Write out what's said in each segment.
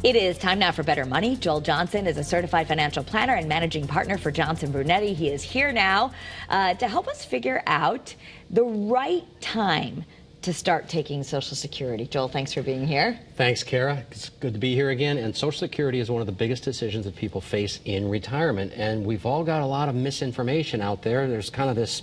It is time now for Better Money. Joel Johnson is a certified financial planner and managing partner for Johnson Brunetti. He is here now to help us figure out the right time to start taking Social Security. Joel, thanks for being here. Thanks, Kara. It's good to be here again. And Social Security is one of the biggest decisions that people face in retirement. And we've all got a lot of misinformation out there. There's kind of this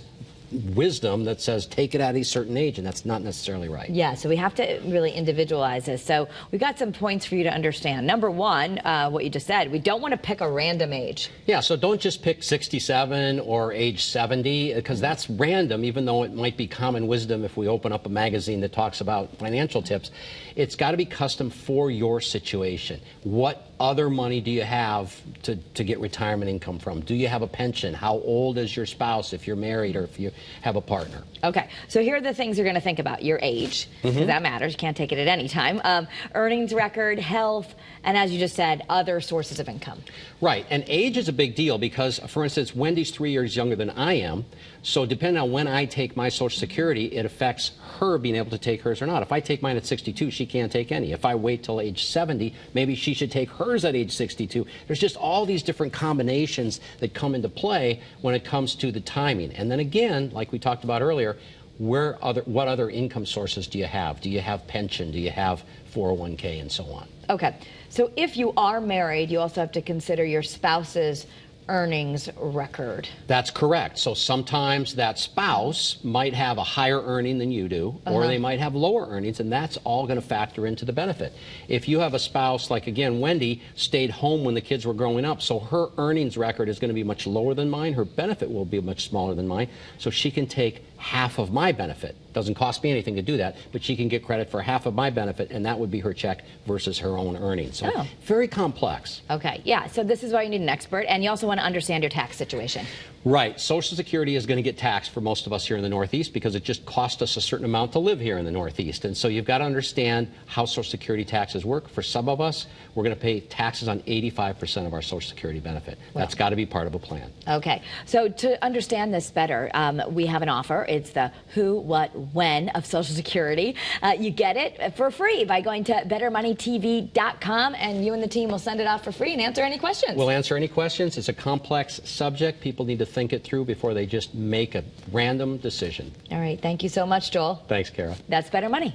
wisdom that says take it at a certain age, and that's not necessarily right. Yeah, so we have to really individualize this. So we got some points for you to understand. Number one, what you just said, we don't want to pick a random age. Yeah, so don't just pick 67 or age 70, because that's random, even though it might be common wisdom if we open up a magazine that talks about financial tips. It's got to be custom for your situation. What other money do you have to get retirement income from? Do you have a pension? How old is your spouse if you're married or if you have a partner? Okay, so here are the things you're going to think about. Your age, because that matters. You can't take it at any time. Earnings record, health, and as you just said, other sources of income. Right, and age is a big deal because, for instance, Wendy's 3 years younger than I am. So depending on when I take my Social Security, it affects her being able to take hers or not. If I take mine at 62, she can't take any. If I wait till age 70, maybe she should take hers at age 62. There's just all these different combinations that come into play when it comes to the timing. And then again, like we talked about earlier, what other income sources do you have? Do you have pension? Do you have 401k and so on? Okay, so if you are married, you also have to consider your spouse's earnings record. That's correct. So sometimes that spouse might have a higher earning than you do, or they might have lower earnings, and that's all going to factor into the benefit. If you have a spouse, like again, Wendy stayed home when the kids were growing up, so her earnings record is going to be much lower than mine. Her benefit will be much smaller than mine, so she can take half of my benefit. Doesn't cost me anything to do that, but she can get credit for half of my benefit, and that would be her check versus her own earnings. So very complex. Okay, yeah, so this is why you need an expert, and you also want to understand your tax situation. Right. Social Security is going to get taxed for most of us here in the Northeast because it just costs us a certain amount to live here in the Northeast. And so you've got to understand how Social Security taxes work. For some of us, we're going to pay taxes on 85% of our Social Security benefit. That's got to be part of a plan. Okay. So to understand this better, we have an offer. It's the who, what, when of Social Security. You get it for free by going to bettermoneytv.com, and you and the team will send it off for free and answer any questions. We'll answer any questions. It's a complex subject. People need to think it through before they just make a random decision. All right. Thank you so much, Joel. Thanks, Kara. That's Better Money.